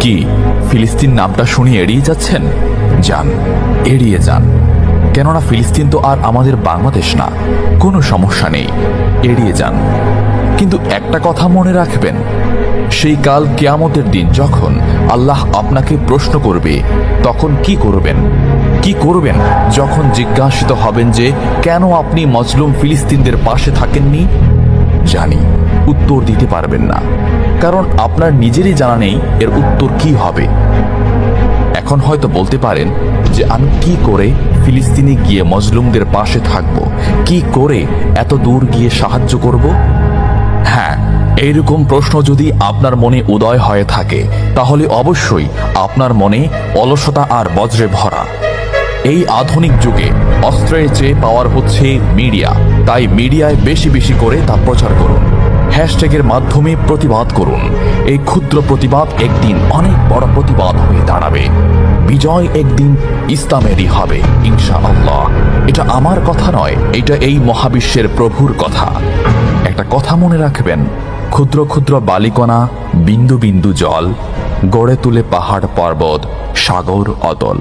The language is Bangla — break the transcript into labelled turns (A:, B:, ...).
A: কি ফিলিস্তিন নামটা শুনে এড়িয়ে যাচ্ছেন? যান, এড়িয়ে যান। কেননা ফিলিস্তিন তো আর আমাদের বাংলাদেশ না। কোনো সমস্যা নেই, এড়িয়ে যান। কিন্তু একটা কথা মনে রাখবেন, সেই কাল কিয়ামতের দিন যখন আল্লাহ আপনাকে প্রশ্ন করবে, তখন কি করবেন? কি করবেন যখন জিজ্ঞাসিত হবেন যে কেন আপনি মজলুম ফিলিস্তিনদের পাশে থাকেননি? জানি উত্তর দিতে পারবেন না, কারণ আপনার নিজেরই জানা নেই এর উত্তর কি হবে। এখন হয়তো বলতে পারেন যে আমি কি করে ফিলিস্তিনে গিয়ে মজলুমদের পাশে থাকব, কি করে এত দূর গিয়ে সাহায্য করব? হ্যাঁ, এইরকম প্রশ্ন যদি আপনার মনে উদয় হয়ে থাকে, তাহলে অবশ্যই আপনার মনে অলসতা আর বজ্রে ভরা। এই আধুনিক যুগে অস্ত্রের চেয়ে পাওয়ার হচ্ছে মিডিয়া, তাই মিডিয়ায় বেশি বেশি করে তা প্রচার করুন। হ্যাশট্যাগের মাধ্যমে প্রতিবাদ করুন। এই ক্ষুদ্র প্রতিবাদ একদিন অনেক বড় প্রতিবাদ হয়ে দাঁড়াবে। বিজয় একদিন ইসলামেরই হবে ইনশাআল্লাহ। এটা আমার কথা নয়, এটা এই মহাবিশ্বের প্রভুর কথা। একটা কথা মনে রাখবেন, ক্ষুদ্র ক্ষুদ্র বালিকণা, বিন্দু বিন্দু জল গড়ে তুলে পাহাড় পর্বত, সাগর অতল।